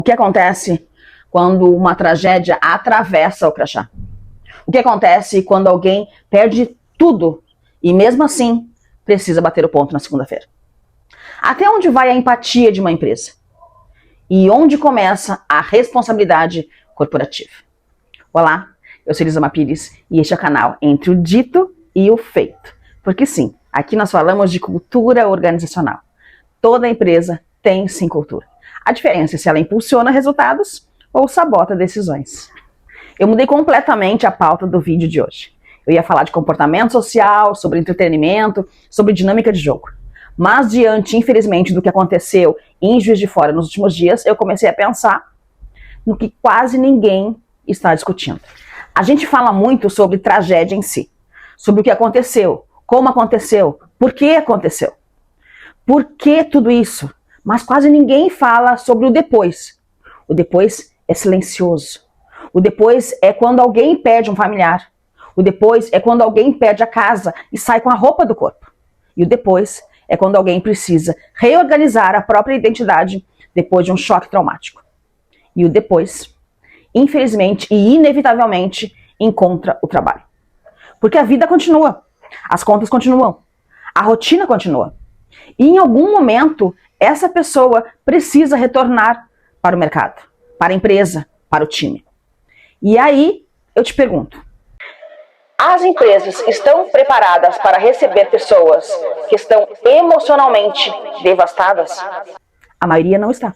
O que acontece quando uma tragédia atravessa o crachá? O que acontece quando alguém perde tudo e mesmo assim precisa bater o ponto na segunda-feira? Até onde vai a empatia de uma empresa? E onde começa a responsabilidade corporativa? Olá, eu sou Elisama Pires e este é o canal Entre o Dito e o Feito. Porque sim, aqui nós falamos de cultura organizacional. Toda empresa tem sim cultura. A diferença é se ela impulsiona resultados ou sabota decisões. Eu mudei completamente a pauta do vídeo de hoje. Eu ia falar de comportamento social, sobre entretenimento, sobre dinâmica de jogo. Mas diante, infelizmente, do que aconteceu em Juiz de Fora nos últimos dias, eu comecei a pensar no que quase ninguém está discutindo. A gente fala muito sobre tragédia em si, sobre o que aconteceu, como aconteceu, por que aconteceu. Por que tudo isso? Mas quase ninguém fala sobre o depois. O depois é silencioso. O depois é quando alguém perde um familiar. O depois é quando alguém perde a casa e sai com a roupa do corpo. E o depois é quando alguém precisa reorganizar a própria identidade depois de um choque traumático. E o depois, infelizmente e inevitavelmente, encontra o trabalho. Porque a vida continua, as contas continuam, a rotina continua. E em algum momento, essa pessoa precisa retornar para o mercado, para a empresa, para o time. E aí, eu te pergunto, as empresas estão preparadas para receber pessoas que estão emocionalmente devastadas? A maioria não está.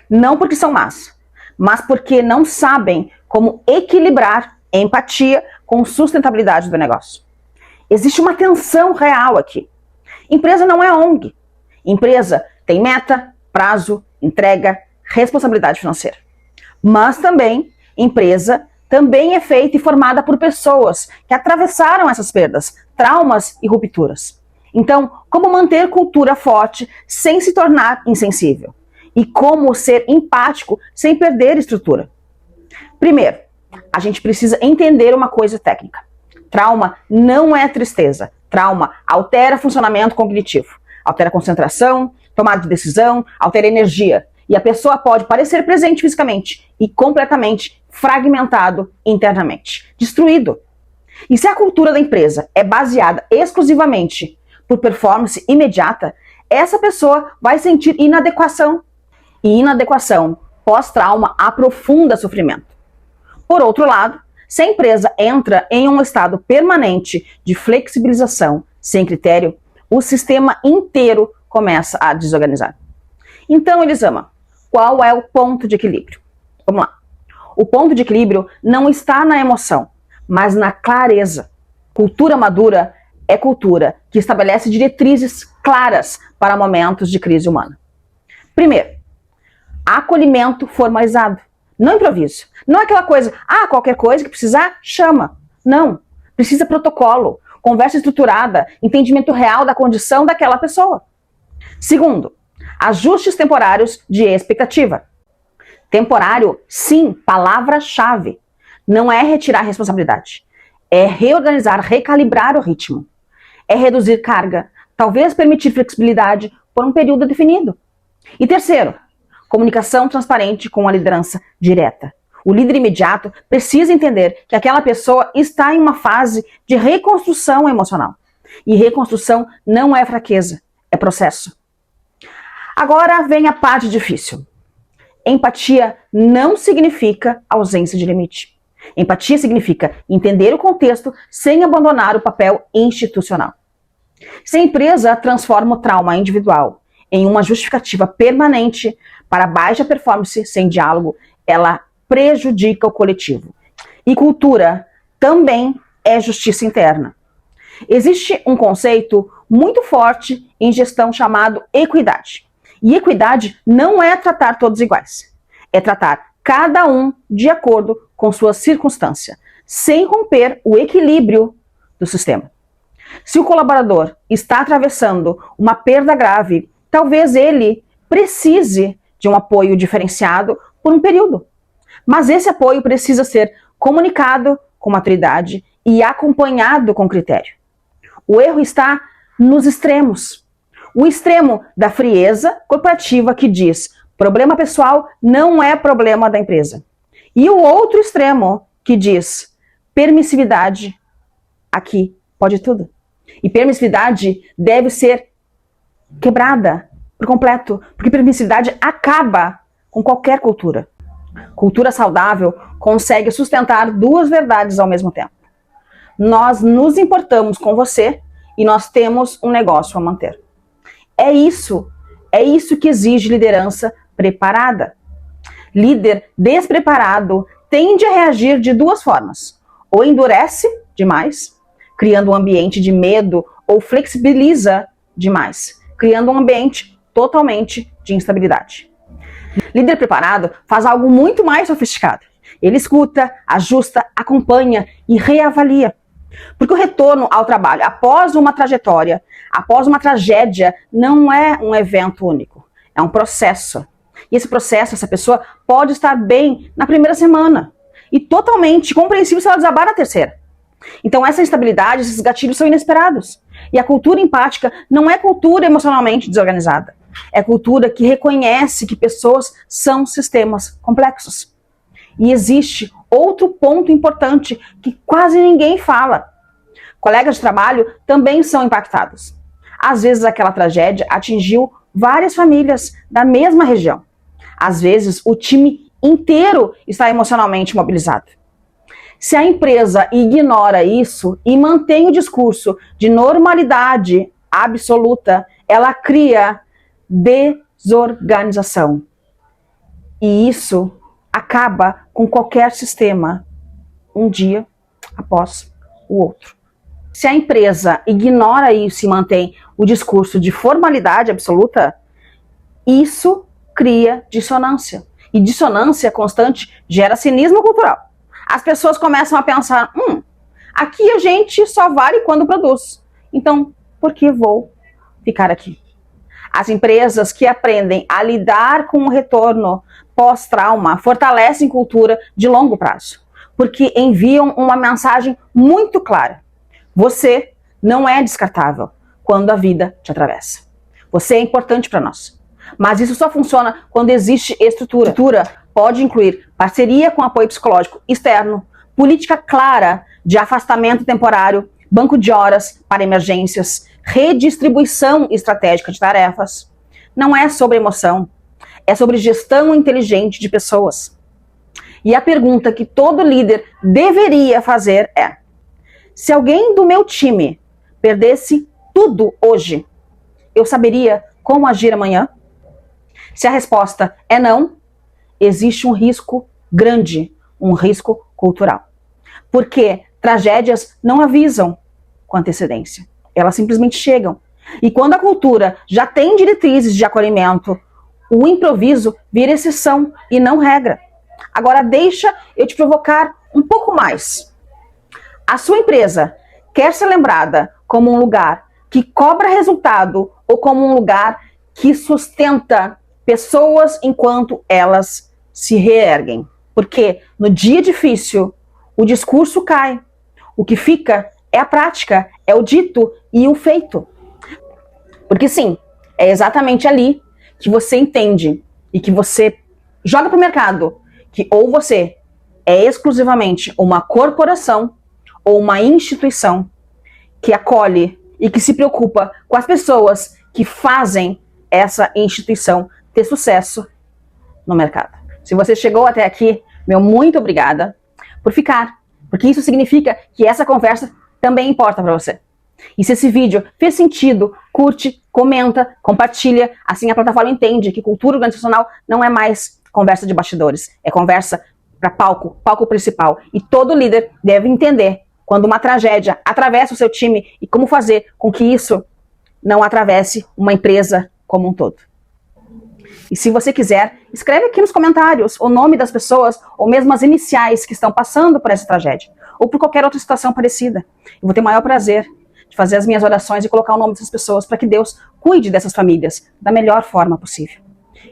Não porque são más, mas porque não sabem como equilibrar empatia com sustentabilidade do negócio. Existe uma tensão real aqui. Empresa não é ONG. Empresa tem meta, prazo, entrega, responsabilidade financeira. Mas também, empresa também é feita e formada por pessoas que atravessaram essas perdas, traumas e rupturas. Então, como manter cultura forte sem se tornar insensível? E como ser empático sem perder estrutura? Primeiro, a gente precisa entender uma coisa técnica. Trauma não é tristeza. Trauma altera funcionamento cognitivo. Altera concentração, tomada de decisão, altera energia. E a pessoa pode parecer presente fisicamente e completamente fragmentado internamente, destruído. E se a cultura da empresa é baseada exclusivamente por performance imediata, essa pessoa vai sentir inadequação. E inadequação pós-trauma aprofunda sofrimento. Por outro lado, se a empresa entra em um estado permanente de flexibilização sem critério, o sistema inteiro começa a desorganizar. Então, Elisama, qual é o ponto de equilíbrio? Vamos lá. O ponto de equilíbrio não está na emoção, mas na clareza. Cultura madura é cultura que estabelece diretrizes claras para momentos de crise humana. Primeiro, acolhimento formalizado. Não improviso. Não é aquela coisa, qualquer coisa que precisar, chama. Não. Precisa protocolo, conversa estruturada, entendimento real da condição daquela pessoa. Segundo, ajustes temporários de expectativa. Temporário, sim, palavra-chave. Não é retirar responsabilidade. É reorganizar, recalibrar o ritmo. É reduzir carga, talvez permitir flexibilidade por um período definido. E terceiro, comunicação transparente com a liderança direta. O líder imediato precisa entender que aquela pessoa está em uma fase de reconstrução emocional. E reconstrução não é fraqueza, é processo. Agora vem a parte difícil. Empatia não significa ausência de limite. Empatia significa entender o contexto sem abandonar o papel institucional. Se a empresa transforma o trauma individual em uma justificativa permanente para baixa performance sem diálogo, ela prejudica o coletivo. E cultura também é justiça interna. Existe um conceito muito forte em gestão chamado equidade. E equidade não é tratar todos iguais. É tratar cada um de acordo com sua circunstância, sem romper o equilíbrio do sistema. Se o colaborador está atravessando uma perda grave, talvez ele precise de um apoio diferenciado por um período. Mas esse apoio precisa ser comunicado com maturidade e acompanhado com critério. O erro está nos extremos. O extremo da frieza corporativa que diz Problema pessoal não é problema da empresa. E o outro extremo que diz permissividade, aqui pode tudo. E permissividade deve ser quebrada por completo, porque permissividade acaba com qualquer cultura. Cultura saudável consegue sustentar duas verdades ao mesmo tempo. Nós nos importamos com você e nós temos um negócio a manter. É isso que exige liderança preparada. Líder despreparado tende a reagir de duas formas. Ou endurece demais, criando um ambiente de medo, ou flexibiliza demais, criando um ambiente totalmente de instabilidade. Líder preparado faz algo muito mais sofisticado. Ele escuta, ajusta, acompanha e reavalia. Porque o retorno ao trabalho após uma trajetória, após uma tragédia, não é um evento único. É um processo. E esse processo, essa pessoa pode estar bem na primeira semana e totalmente compreensível se ela desabar na terceira. Então essa instabilidade, esses gatilhos são inesperados. E a cultura empática não é cultura emocionalmente desorganizada. É cultura que reconhece que pessoas são sistemas complexos. E existe outro ponto importante que quase ninguém fala. Colegas de trabalho também são impactados. Às vezes aquela tragédia atingiu várias famílias da mesma região. Às vezes o time inteiro está emocionalmente mobilizado. Se a empresa ignora isso e mantém o discurso de normalidade absoluta, ela cria desorganização. E isso acaba com qualquer sistema, um dia após o outro. Se a empresa ignora isso e mantém o discurso de formalidade absoluta, isso cria dissonância. E dissonância constante gera cinismo cultural. As pessoas começam a pensar, aqui a gente só vale quando produz. Então, por que vou ficar aqui? As empresas que aprendem a lidar com o retorno pós-trauma fortalecem cultura de longo prazo, porque enviam uma mensagem muito clara. Você não é descartável quando a vida te atravessa. Você é importante para nós. Mas isso só funciona quando existe estrutura. Estrutura pode incluir parceria com apoio psicológico externo, política clara de afastamento temporário, banco de horas para emergências, redistribuição estratégica de tarefas. Não é sobre emoção, é sobre gestão inteligente de pessoas. E a pergunta que todo líder deveria fazer é: se alguém do meu time perdesse tudo hoje, eu saberia como agir amanhã? Se a resposta é não, existe um risco grande, um risco cultural. Porque tragédias não avisam com antecedência. Elas simplesmente chegam. E quando a cultura já tem diretrizes de acolhimento, o improviso vira exceção e não regra. Agora deixa eu te provocar um pouco mais. A sua empresa quer ser lembrada como um lugar que cobra resultado ou como um lugar que sustenta pessoas enquanto elas se reerguem? Porque no dia difícil, o discurso cai. O que fica é a prática, é o dito e o feito. Porque sim, é exatamente ali que você entende e que você joga para o mercado que ou você é exclusivamente uma corporação ou uma instituição que acolhe e que se preocupa com as pessoas que fazem essa instituição ter sucesso no mercado. Se você chegou até aqui, meu muito obrigada por ficar, porque isso significa que essa conversa também importa para você. E se esse vídeo fez sentido, curte, comenta, compartilha, assim a plataforma entende que cultura organizacional não é mais conversa de bastidores, é conversa para palco principal. E todo líder deve entender quando uma tragédia atravessa o seu time e como fazer com que isso não atravesse uma empresa como um todo. E se você quiser, escreve aqui nos comentários o nome das pessoas ou mesmo as iniciais que estão passando por essa tragédia ou por qualquer outra situação parecida. Eu vou ter o maior prazer de fazer as minhas orações e colocar o nome dessas pessoas para que Deus cuide dessas famílias da melhor forma possível.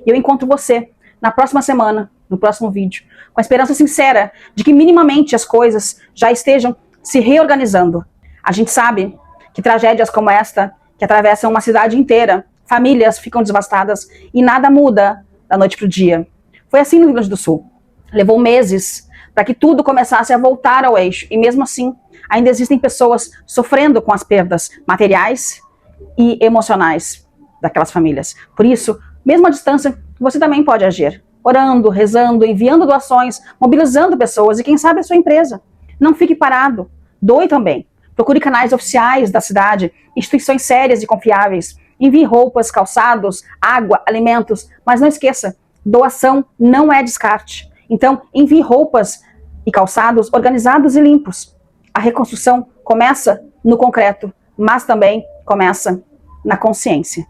E eu encontro você na próxima semana, no próximo vídeo, com a esperança sincera de que minimamente as coisas já estejam se reorganizando. A gente sabe que tragédias como esta, que atravessam uma cidade inteira, famílias ficam devastadas e nada muda da noite para o dia. Foi assim no Rio Grande do Sul. Levou meses para que tudo começasse a voltar ao eixo. E mesmo assim, ainda existem pessoas sofrendo com as perdas materiais e emocionais daquelas famílias. Por isso, mesmo à distância, você também pode agir. Orando, rezando, enviando doações, mobilizando pessoas e quem sabe a sua empresa. Não fique parado. Doe também. Procure canais oficiais da cidade, instituições sérias e confiáveis. Envie roupas, calçados, água, alimentos. Mas não esqueça, doação não é descarte. Então, envie roupas e calçados organizados e limpos. A reconstrução começa no concreto, mas também começa na consciência.